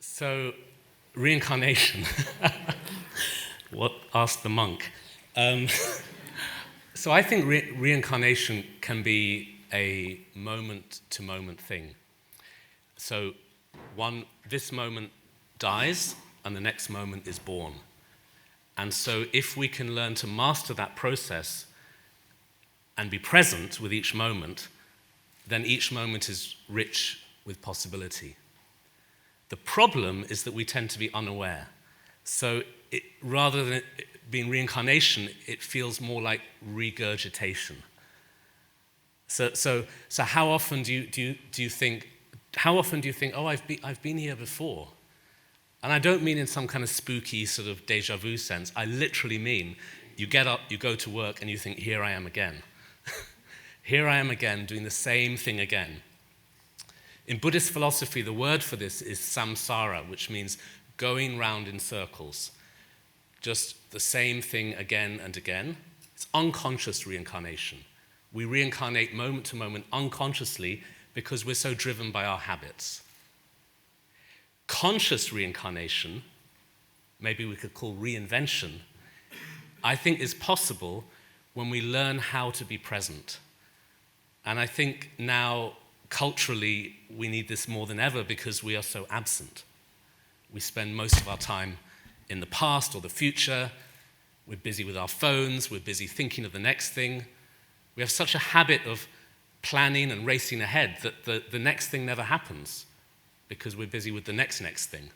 So, reincarnation. What asked the monk? So I think reincarnation can be a moment-to-moment thing. So this moment dies, and the next moment is born. And so if we can learn to master that process and be present with each moment, then each moment is rich with possibility. The problem is that we tend to be unaware. So rather than it being reincarnation, it feels more like regurgitation. So how often do you think? How often do you think? Oh, I've been here before, and I don't mean in some kind of spooky sort of deja vu sense. I literally mean you get up, you go to work, and you think, here I am again. Here I am again, doing the same thing again. In Buddhist philosophy, the word for this is samsara, which means going round in circles. Just the same thing again and again. It's unconscious reincarnation. We reincarnate moment to moment unconsciously because we're so driven by our habits. Conscious reincarnation, maybe we could call reinvention, I think is possible when we learn how to be present. And I think now, culturally, we need this more than ever because we are so absent. We spend most of our time in the past or the future. We're busy with our phones. We're busy thinking of the next thing. We have such a habit of planning and racing ahead that the next thing never happens because we're busy with the next thing.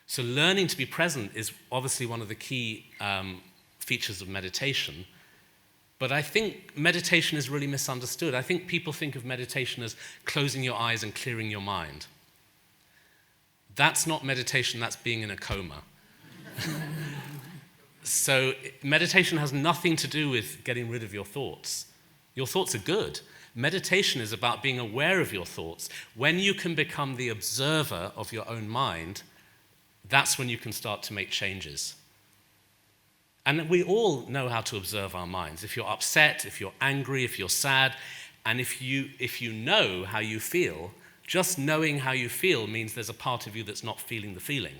So learning to be present is obviously one of the key features of meditation. But I think meditation is really misunderstood. I think people think of meditation as closing your eyes and clearing your mind. That's not meditation, that's being in a coma. So meditation has nothing to do with getting rid of your thoughts. Your thoughts are good. Meditation is about being aware of your thoughts. When you can become the observer of your own mind, that's when you can start to make changes. And we all know how to observe our minds. If you're upset, if you're angry, if you're sad, and if you know how you feel, just knowing how you feel means there's a part of you that's not feeling the feeling.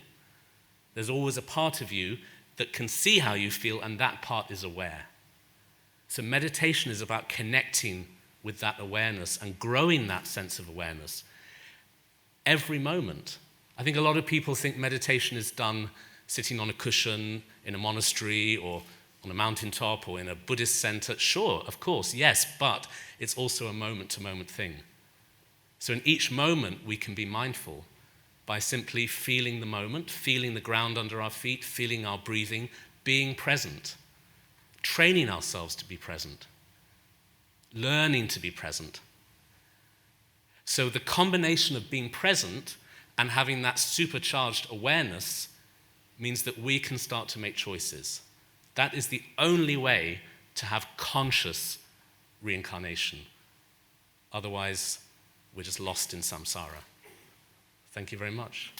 There's always a part of you that can see how you feel, and that part is aware. So meditation is about connecting with that awareness and growing that sense of awareness every moment. I think a lot of people think meditation is done sitting on a cushion in a monastery or on a mountaintop or in a Buddhist center. Sure, of course, yes, but it's also a moment-to-moment thing. So in each moment, we can be mindful by simply feeling the moment, feeling the ground under our feet, feeling our breathing, being present, training ourselves to be present, learning to be present. So the combination of being present and having that supercharged awareness means that we can start to make choices. That is the only way to have conscious reincarnation. Otherwise, we're just lost in samsara. Thank you very much.